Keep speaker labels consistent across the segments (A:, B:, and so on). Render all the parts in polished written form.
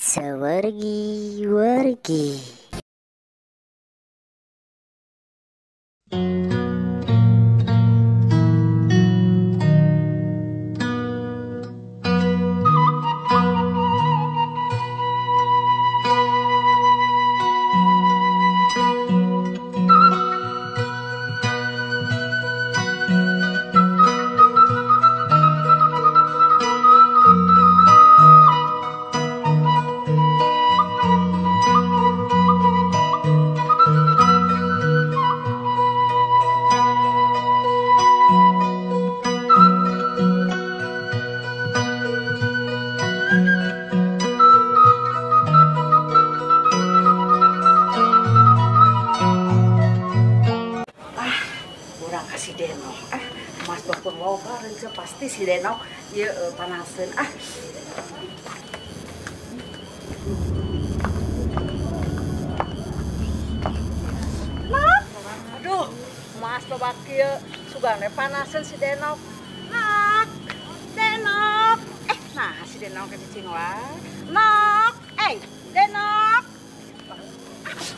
A: Sewargi-wargi.
B: Si Denok, Mas Dokter Loba rencana pasti si Denok, ya panasin. Nah, aduh, Mas Loba kia sugane panasin si Denok. Nak, Denok, nah si Denok ke cicing lah. Nok, Denok.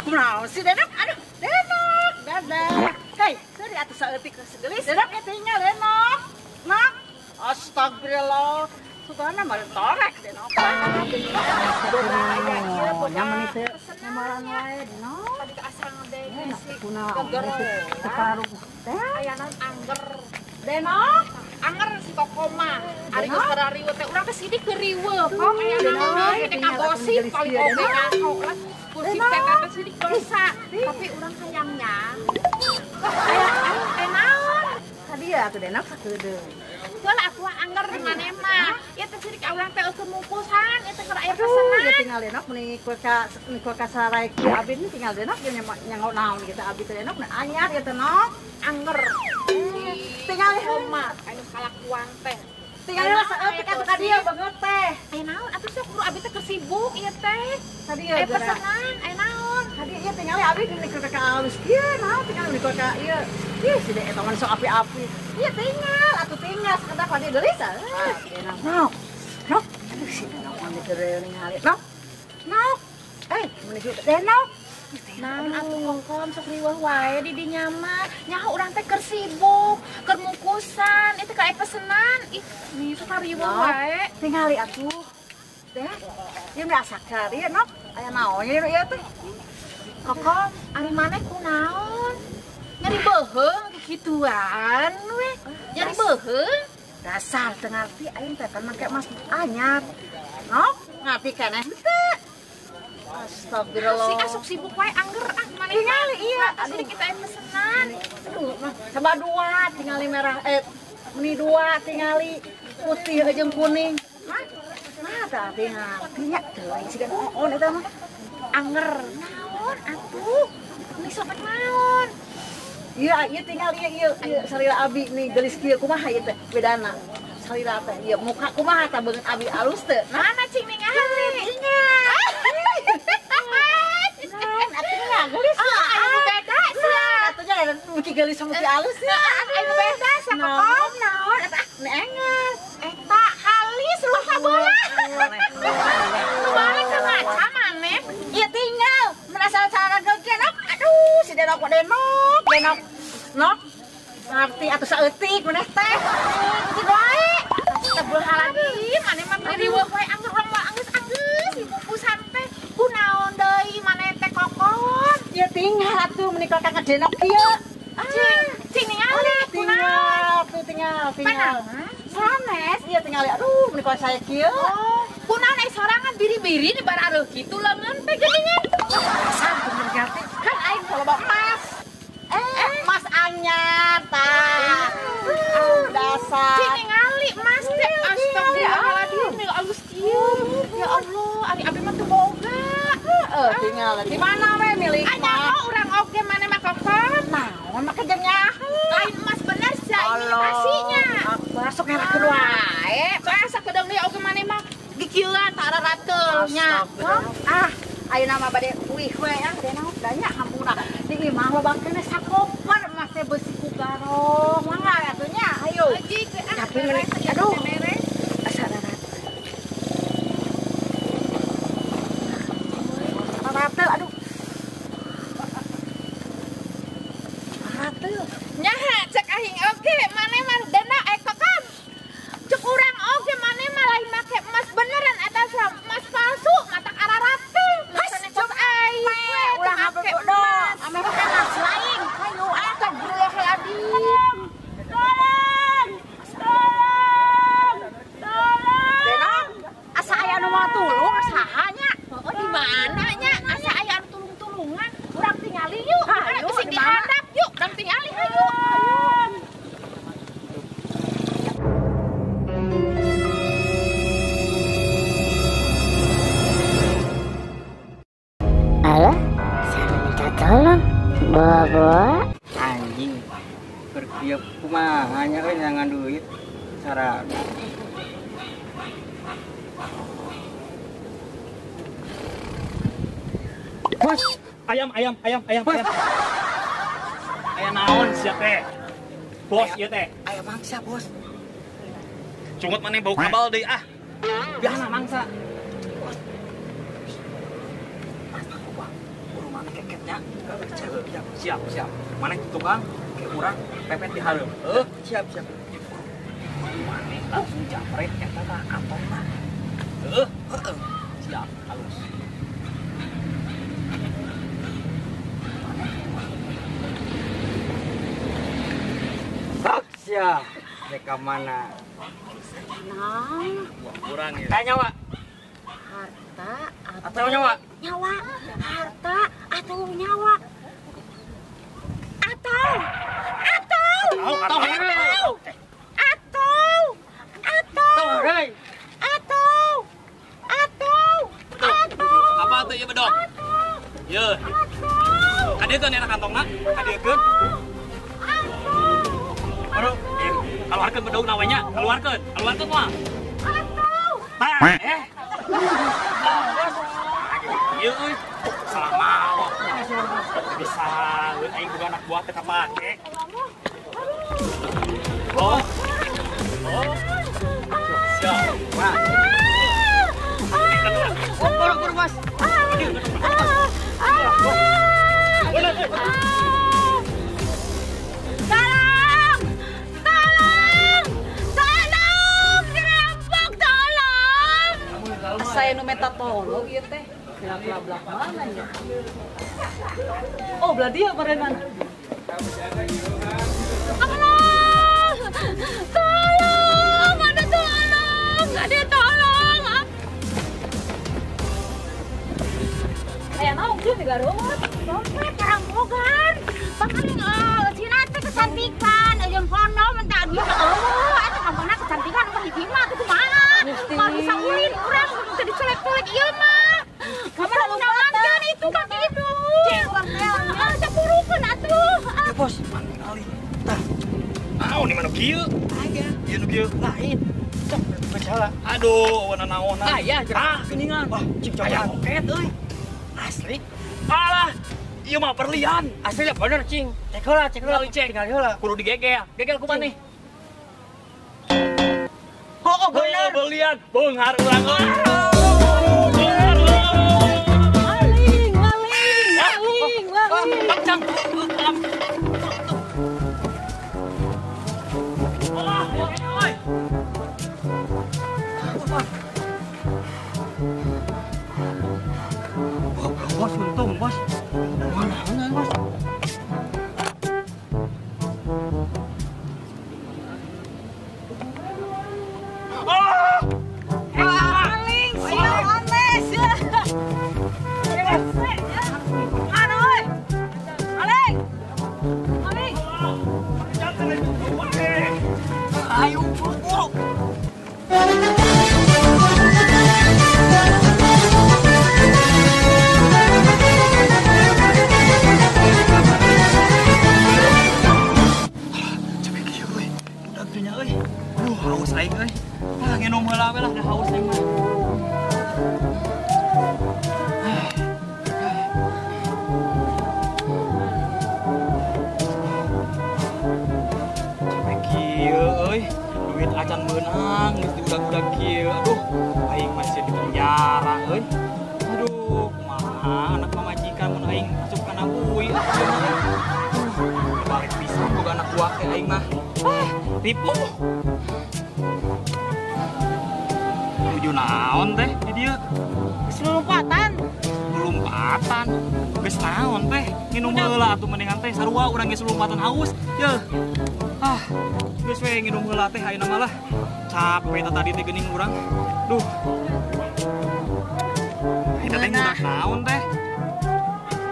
B: Kumaha si Denok? Aduh, Denok, dadah. Hei, sorry atuh saeutik segelis. Denok tinggal Denok. Nak, astagfirullah. Sugana mah torek Denok. Boga aya ieu boga. Nyaman teh. Nyamaran wae Denok. Tadi ka asal ngedeng si gegero. Separuh teh ayanan angger. Denok, anger si kokoma. Ari geus karariweuh teh urang teh sidik keur riweuh. Pok ayanan teh ka gosip paling oge ngaco lah. Kursi teh sidik dosa. Tapi urang hayangnya naon? Tadi ya tuh Denok sakedeung. Heula atuh anger mana mah. Ieu teh sidik urang teh eukeun mungkusan, ieu teh keur aya pesanan. Ya tinggal Denok meuni kulkas sarai ki abi ini tinggal Denok yang nyango naon gitu abi teh Denok anyar ieu teh Nok. Anger. Tinggal oma anu kalakuan teh. Tinggal saeutik atuh ka dieu beungeut teh. Naon atuh sok guru abi teh keur sibuk ieu teh. Tadi ya pesanan, naon? Tadi ieu tinggal abi di ka alus kieu naon tinggal di ka ieu. Ih si dek eta mah sok api-api. Ieu tinggal atuh tinggal sakedak ka dieu geulis. Nok. Aduh si Denok mah keur ningali. Nok. Menuju Denok. Naon atuh kongkon sok riweuh wae di dinya mah. Nyaho urang teh keur sibuk, keur mungkusan, itu ka pesenan. Ih, sok riweuh wae. Tingali atuh. Teh, ieu mah sakar ieu Nok. Aya naon ieu teh? Kokon, ari maneh kunaon? Nyari beuheung gituan we. Nyari beuheung. Dasar teu ngarti aing teh kan make mas anyar. Nok, ngarti keneh teh. Astagfirullah. Si asuk sibuk wae angger maneh. Tingali iya, asli kita pesenan. Aduh, mah coba dua tingali merah meni dua tingali putih jeung kuning. Hah? Nah, tah tingali nya teuing siga on eta mah. Anger. Naon atuh? Ini sok naon? Iya tinggal ieu salila abi nih gelis kieu kumaha ieu teh bedana. Salila teh ieu muka kumaha tah beungeut abi alus teh. Mana cing ningali? Gelis anu beda sia. Atunya muci gelis sama muci alus ya. Anu beda sa kokon naon eta enges. Eta halis lu sabola. Nu balik ka ngaca maneh. Ieu tinggal merasa cara gegenok. Aduh si Denok Nok. Ngarti atuh saeutik maneh teh. Gitu wae. Tebul halagi maneh mah riweuh wae angger anggeus bungkusan teh. Kunaon deui maneh teh kokon? Ya tinggal atuh menikah ka Denok kieu. Cing ningali kunaon? Tinggal. Sanes ieu tinggal aduh menikah saya kieu. Oh, kunaon sorangan biri-biri di barareuh kitu leungeun teh geuningan. Asal bener gati kan aing loba emas. Emas anyar tah. Dasar. Cing ningali emas teh astagfirullahaladzim mil alus kieu. Ya Allah, ari abi mah teu boga. Tinggal di mana we milik mah? Urang oge maneh mah kokon. Naon mah kejengnya? Lain emas bener sia imitasinya. Masuk ngerakeun wae. Soalnya sakedeung deui oge maneh mah gikieuan tara ratelnya. Ayeuna mah bade uih we Denok danya hampura. Di imah loba keneh sakoper emas teh beusi ku garong. Mangga atuh nya, hayu. Tapi aduh. Asararat. sahanya? Oh, di mana nya? Asa aya anu tulung-tulungan. Urang tingali yuk. Ayo sing dihadap yuk. Urang tingali ayo.
A: Halo, saya minta tolong. Bawa
C: Anjing. Berkiap kumahanya jangan duit. Cara
D: Bos, ayam. Ayam naon siap teh? Bos, iya teh.
C: ayam mangsa, Bos.
D: Cungut mana bau kabal deh ah. Biasa mangsa.
C: Mana keketnya?
D: Siap. Mana tukang? Kayak urang pepet di hareum.
C: Siap.
D: Mana langsung japret eta mah kantong mah. Siap, halus.
C: Siap. Mereka mana?
D: Kurang ya.
C: Tanya, Wak.
B: Harta
C: Atau nyawa?
B: nyawa? Harta atau nyawa? Atau
D: Apa tuh ya bedog? Ye. Kadiekeun enak kantongna? Kadiekeun. Aduh, keluarkan bedog nawanya, keluarkan mah. Iya, salah mau. Bisa, aing bukan anak buah teh kapake. Oh, siap. Wah.
C: Kur, Bos.
B: Saya nu meta tolong ieu teh. Belak mana ya? Oh, belah dia barengan. Tolong, ada tolong, ada tolong. Aya naon sih di garut? Dompet orang bogan. Pakaring cina teh kecantikan, jeung kono mentak dia atuh kampana kecantikan mah hiji mah tuh kumaha? Mau bisa ulin urang kudu dicolek-colek ieu mah. Kamu naon itu kaki itu? Capurukeun atuh.
C: Ya, Bos. Mana kali? Tah.
D: Naon di mana kieu?
C: Aya.
D: Ieu nu kieu.
C: Lain. Cok, bencala.
D: Aduh, wana naonan.
C: Aya, geningan. Wah, cing coba.
D: Aya oket euy.
C: Asli.
D: Alah, ieu mah perlian.
C: Asli ya bener, cing. Cek heula. Tinggal heula.
D: Kudu digegel. Gegel ku maneh.
C: Oh, bener.
D: Berlian. Beunghar urang euy. Kencang.
C: Bos, untung, Bos. Mana, Bos?
B: Maling, sial ones. Mana oi? Maling.
D: Ayo, buru. Haus aing euy. Ah, nginum heula we lah, dah haus aing mah. Sampai kieu euy. Duit acan meunang geus diudag-udag kieu. Aduh, aing masih di penjara euy. Aduh, kumaha anak pamajikan mun aing asup kana bui. Balik pisan boga anak buah teh aing mah. Tipu. Tuju naon teh di dieu?
B: Geus lompatan.
D: Lompatan. Geus naon teh? Nginum heula atuh mendingan teh sarua urang geus lompatan haus. Yeuh. Ah, geus we nginum heula teh ayeuna mah lah. Capek tadi teh geuning urang. Duh. Naon teh?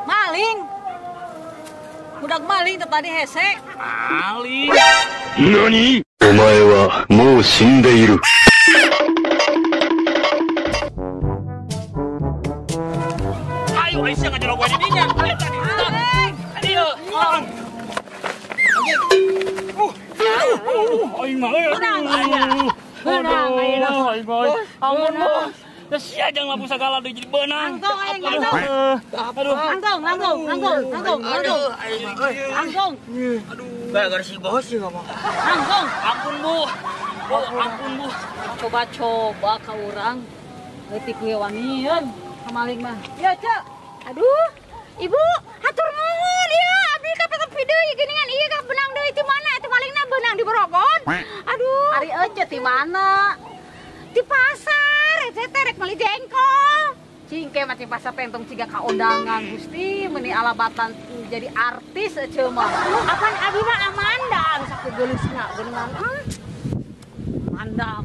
B: Maling. Budak maling tadi hese.
D: Maling.
E: 何？お前はもう死んでいる。
D: Ayo, Aisyah ngajar gue di dinya. Ayo, tadi. Ayo. Aing mah.
B: Benang aya. Benang aya.
D: Aing mah. Ampun, Bos. Sia jangan labu segala deui jadi benang.
B: Angkong aing angkong.
D: Aduh.
B: Angkong. Angkong.
C: Gara-gara si bos sih ngomong.
B: Angkong.
D: Ampun, Bu. Ampun, Bu.
B: Coba ka urang. Leutik wangian ka maling mah. Ya, Cek. Aduh, Ibu, hatur nuhun ya. Abdi ka petok video geuningan ieu ka benang deui ti mana? Eta malingna benang di Borogon. Aduh, ari ece ti mana? Di pasar, eta teh rek meuli jengkol. Cingke mah di pasar pentong ciga ka undangan Gusti meuni alabatan jadi artis ece mah. Apaan abdi mah Amanda anu sakeugeulesna geuningan. Amanda.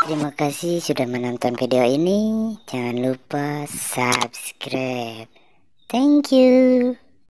A: Terima kasih sudah menonton video ini. Jangan lupa subscribe. Thank you.